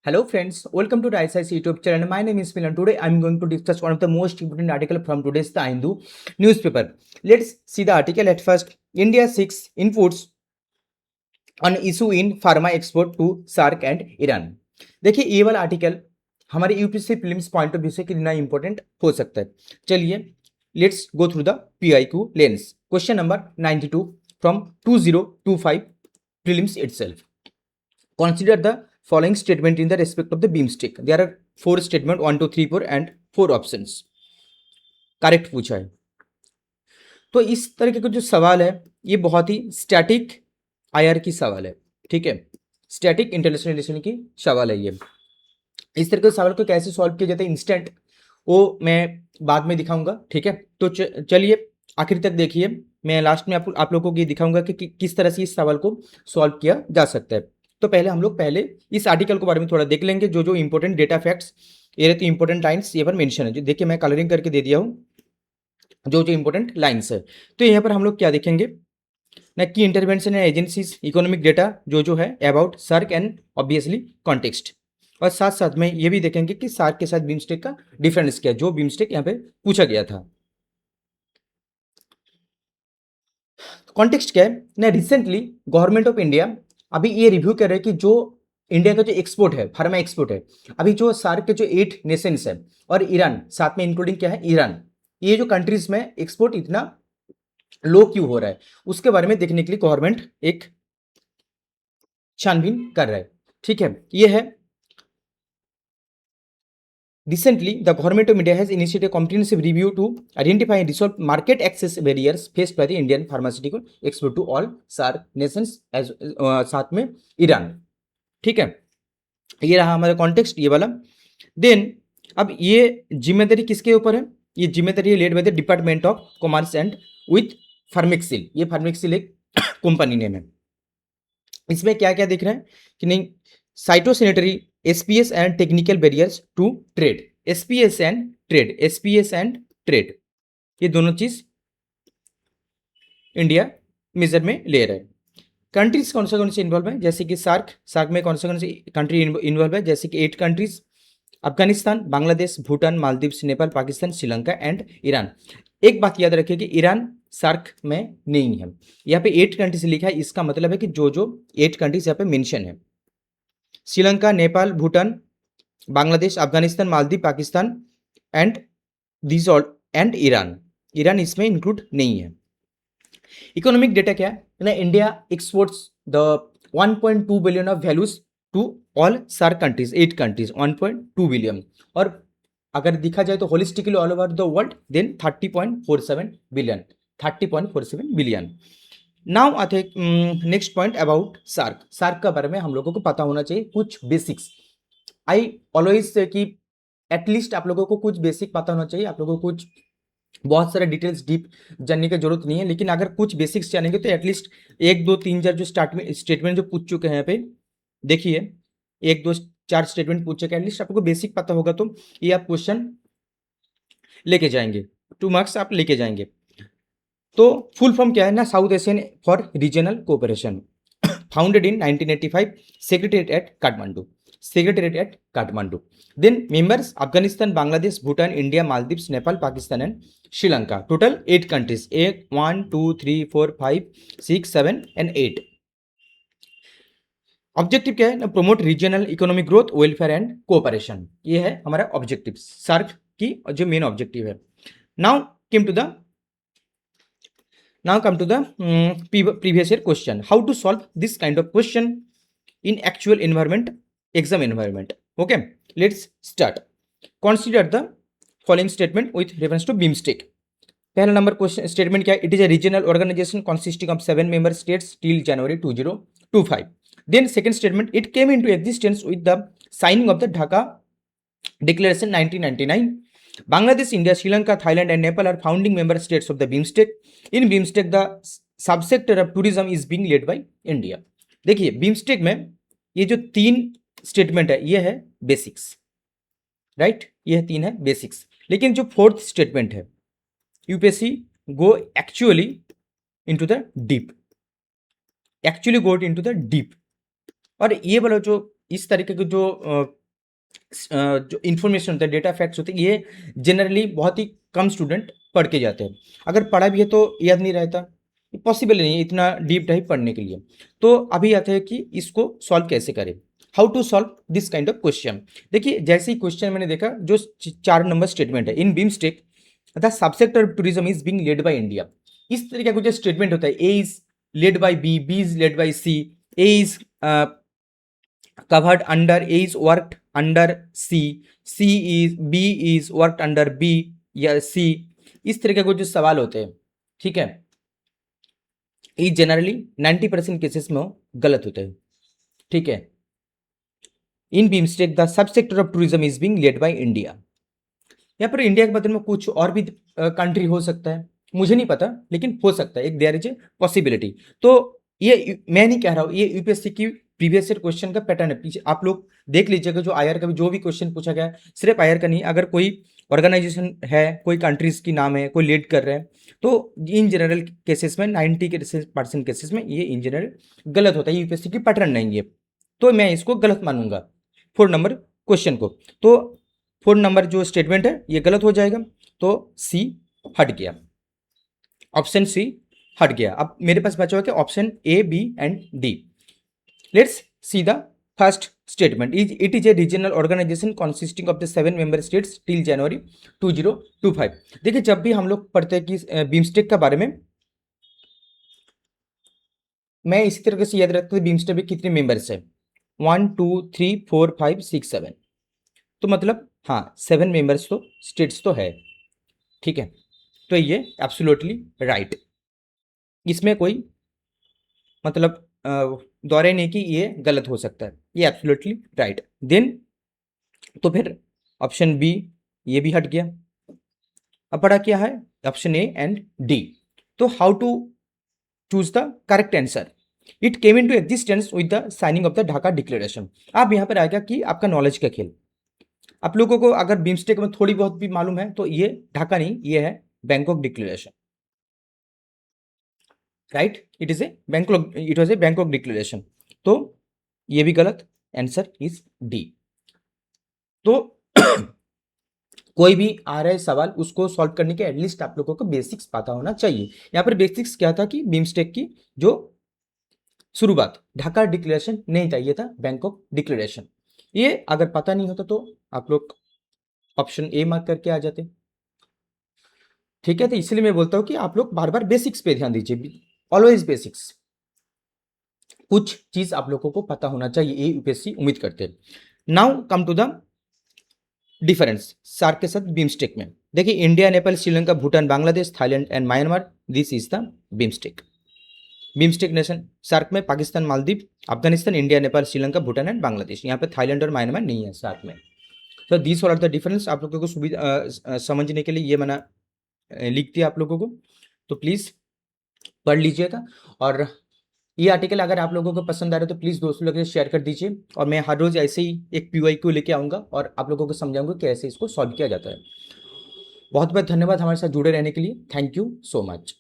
Hello friends, welcome to the ICIC YouTube channel. My name is Milan. Today I am going to discuss one of the most important article from today's The Hindu newspaper. Let's see the article at first. India seeks inputs on issue in pharma export to SAARC and Iran. देखिए ये वाला article हमारे UPSC prelims point of view से कितना important हो सकता है. चलिए let's go through the PIQ lens. Question number 92 from 2025 prelims itself. Consider the following statement in the respect of the beamstick. There are 4 statement 1 2 3 4 and 4 options. Correct पूछा है. तो इस तरीके का जो सवाल है ये बहुत ही स्टैटिक IR की सवाल है. ठीक है, स्टैटिक इंटरनेशनल रिलेशन की सवाल है ये. इस तरह के सवाल को कैसे सॉल्व किया जाता है इंस्टेंट, वो मैं बाद में दिखाऊंगा. ठीक है, तो चलिए आखिर तक देखिए. मैं लास्ट में आप लोगों को ये दिखाऊंगा कि किस तरह से इस सवाल को सॉल्व किया जा सकता है. तो पहले हम लोग पहले इस आर्टिकल के बारे में थोड़ा देख लेंगे. जो जो इंपॉर्टेंट डेटा फैक्ट्स ये रहते इंपॉर्टेंट लाइन्स ये पर मेंशन है. जो देखिए मैं कलरिंग करके दे दिया हूँ जो जो इंपॉर्टेंट लाइन्स है. तो यहाँ पर हम लोग क्या देखेंगे ना की इंटरवेंशन है एजेंसीज इकोनॉमिक डेटा जो जो है about SAARC and obviously context. और साथ साथ में ये भी देखेंगे कि सार्क के साथ बीमस्टेक का डिफरेंस क्या है, जो बीमस्टेक यहाँ पे पूछा गया था. कॉन्टेक्स्ट क्या है ना, रिसेंटली गवर्नमेंट ऑफ इंडिया अभी ये रिव्यू कर रहे हैं कि जो इंडिया का जो एक्सपोर्ट है फार्मा एक्सपोर्ट है, अभी जो सार्क के जो 8 नेशंस है और ईरान साथ में इंक्लूडिंग क्या है ईरान, ये जो कंट्रीज में एक्सपोर्ट इतना लो क्यों हो रहा है उसके बारे में देखने के लिए गवर्नमेंट एक छानबीन कर रहा है. ठीक है, ये है recently the government of India has initiated a comprehensive review to identify and resolve market access barriers faced by the Indian pharmaceutical export to all SAARC nations as साथ में ईरान. ठीक है, ये रहा हमारा कॉन्टेक्स्ट ये वाला. देन अब ये जिम्मेदारी किसके ऊपर है, ये जिम्मेदारी led by the department of commerce and with Pharmexcil. ये फार्मेक्सिल एक कंपनी नेम है. इसमें क्या क्या दिख रहा है कि नहीं, phytosanitary SPS and technical barriers to trade. SPS and trade ये दोनों चीज इंडिया मेजर में ले रहा है. कंट्रीज कौन से इन्वॉल्व है, जैसे कि सार्क में कौन से कंट्री इन्वॉल्व है, जैसे कि 8 countries Afghanistan, Bangladesh, Bhutan, Maldives, Nepal, Pakistan, Sri Lanka and Iran. एक बात याद रखिए कि ईरान सार्क में नहीं है. यहाँ पे 8 कंट्रीज लिखा है, इसका मतलब है कि जो जो 8 कंट्रीज यहाँ पे मेंशन है, Sri Lanka, Nepal, Bhutan, Bangladesh, Afghanistan, Maldives, Pakistan and this all and Iran इसमें इंक्लूड नहीं है. इकोनॉमिक डेटा क्या है ना, India exports the 1.2 billion of values to all SAARC countries, 8 countries 1.2 billion. और अगर देखा जाए तो holistically all over the world then 30.47 billion. Now आते नेक्स्ट पॉइंट अबाउट सार्क के बारे में हम लोगों को पता होना चाहिए कुछ बेसिक्स. आई ऑलवेज से कि एटलीस्ट आप लोगों को कुछ बेसिक पता होना चाहिए. आप लोगों को कुछ बहुत सारे डिटेल्स डीप जानने की जरूरत नहीं है, लेकिन अगर कुछ बेसिक्स जानेंगे तो एटलीस्ट 1 2 3 4 जो स्टेटमेंट जो पूछ चुके हैं यहाँ पे देखिए 1 2 4 स्टेटमेंट पूछ चुके हैं, एटलीस्ट आपको बेसिक पता होगा तो ये आप क्वेश्चन लेके जाएंगे, 2 मार्क्स आप लेके जाएंगे. तो फुल फॉर्म क्या है ना, South Asian for regional cooperation, founded in 1985, secretariat at Kathmandu. Then members Afghanistan, Bangladesh, Bhutan, India, Maldives, Nepal, Pakistan and Sri Lanka. Total 8 countries, 1 2 3 4 5 6 7 and 8. Objective क्या है ना, promote regional economic growth, welfare and cooperation. ये है हमारा ऑब्जेक्टिव सार्क की जो मेन ऑब्जेक्टिव है. Now come to the previous year question. How to solve this kind of question in actual environment, exam environment. Okay, let's start. Consider the following statement with reference to BIMSTEC. पहला number question statement क्या है, it is a regional organization consisting of 7 member states till January 2025. Then second statement, it came into existence with the signing of the Dhaka Declaration 1999. Bangladesh, India, Sri Lanka, Thailand and Nepal are founding member states of the BIMSTEC. In BIMSTEC, the subsector of tourism is being led by India. देखिए BIMSTEC में ये जो 3 statement है ये है basics, right, ये 3 है basics. लेकिन जो 4th स्टेटमेंट है UPSC go actually into the deep, और ये वाला जो इस तरीके के जो इन्फॉर्मेशन होता है, डेटा फैक्ट्स होते हैं, ये जनरली बहुत ही कम स्टूडेंट पढ़ के जाते हैं। अगर पढ़ा भी है तो याद नहीं रहता, पॉसिबल नहीं है इतना डीप डाइव पढ़ने के लिए। तो अभी आते हैं कि इसको सॉल्व कैसे करें, how to solve this kind of question. देखिए जैसे ही क्वेश्चन मैंने देखा, जो 4 नंबर स्टेटमेंट है, in BIMSTEC the subsector of tourism is being led by India. इस तरीके का जो स्टेटमेंट होता है, A is led by B is led by C, A is covered under, A is worked under B is worked under B या C, इस तरह के कुछ जो सवाल होते हैं, ठीक है, ये जनरली 90% केसेस में गलत होते हैं, ठीक है। In BIMSTEC the sub sector of tourism is being led by India. यहाँ पर इंडिया के बदले में कुछ और भी कंट्री हो सकता है, मुझे नहीं पता, लेकिन हो सकता है, एक देयर इज ए पॉसिबिलिटी। तो ये मैं नहीं कह रहा हूँ, ये यूपीएससी की प्रीवियस ईयर क्वेश्चन का पैटर्न है। पीछे आप लोग देख लीजिएगा, जो आईआर का भी जो भी क्वेश्चन पूछा गया है, सिर्फ आईआर का नहीं, अगर कोई ऑर्गेनाइजेशन है, कोई कंट्रीज की नाम है, कोई लीड कर रहे हैं, तो इन जनरल केसेस में 90% केसेस में ये इन जनरल गलत होता है, यूपीएससी की पैटर्न नहीं है, तो मैं इसको गलत मानूंगा 4 नंबर क्वेश्चन को। तो 4 नंबर जो स्टेटमेंट है ये गलत हो जाएगा, तो सी हट गया, ऑप्शन सी हट गया। अब मेरे पास बचा हुआ क्या, option A, B and D. Let's see the first statement, it is a regional organisation consisting of the 7 member states till January 2025। देखिए जब भी हम लोग पढ़ते हैं कि बीमस्टेक के बारे में, मैं इसी तरीके से याद रखता हूँ बीमस्टेक में कितने मेंबर्स है, 1 2 3 4 5 6 7, तो मतलब हाँ 7 मेंबर्स तो स्टेट्स तो है, ठीक है। तो ये एब्सोल्युटली राइट, इसमें कोई मतलब दौरे नहीं कि ये गलत हो सकता है, ये एब्सोल्युटली राइट। देन तो फिर ऑप्शन बी ये भी हट गया। अब पढ़ा क्या है, ऑप्शन ए एंड डी। तो how to choose the correct answer, it came into existence with the signing of the Dhaka declaration. अब यहाँ पर आएगा कि आपका नॉलेज का खेल, आप लोगों को अगर बीमस्टेक में थोड़ी बहुत भी मालूम है तो ये ढाका नहीं, ये है Bangkok declaration, right, it was a Bangkok declaration. तो ये भी गलत, आंसर इज डी। तो कोई भी आ रहा है सवाल, उसको सॉल्व करने के एटलीस्ट आप लोगों को बेसिक्स पता होना चाहिए। यहाँ पर बेसिक्स क्या था कि बीमस्टेक की जो शुरुआत ढाका डिक्लेरेशन नहीं था, ये था बैंकॉक डिक्लेरेशन। ये अगर पता नहीं होता तो आप लोग ऑप्शन ए मार्क करके आ जाते, ठीक है। तो इसलिए मैं बोलता हूँ कि आप लोग बार बार बेसिक्स पे ध्यान दीजिए, ऑलवेज बेसिक्स, कुछ चीज आप लोगों को पता होना चाहिए, ये यूपीएससी उम्मीद करते हैं। Now come to the difference SAARC के साथ बीमस्टेक में। देखिए India, Nepal, Sri Lanka, Bhutan, Bangladesh, Thailand and Myanmar, this is the BIMSTEC. BIMSTEC nation SAARC में पाकिस्तान, मालदीव, अफगानिस्तान, इंडिया, नेपाल, श्रीलंका, भूटान एंड बांग्लादेश। यहाँ पे थाईलैंड और म्यांमार नहीं है सार्क में। तो this all are the difference, आप लोगों को सुविधा समझने के लिए ये मैंने लिख दिया आप लोगों को, तो प्लीज़ पढ़ लीजिएगा। और ये आर्टिकल अगर आप लोगों को पसंद आ रहा है तो प्लीज़ दोस्तों लोग शेयर कर दीजिए, और मैं हर रोज़ ऐसे ही एक PYQ लेके आऊँगा और आप लोगों को समझाऊंगा कि ऐसे इसको सॉल्व किया जाता है। बहुत बहुत धन्यवाद हमारे साथ जुड़े रहने के लिए, थैंक यू सो मच।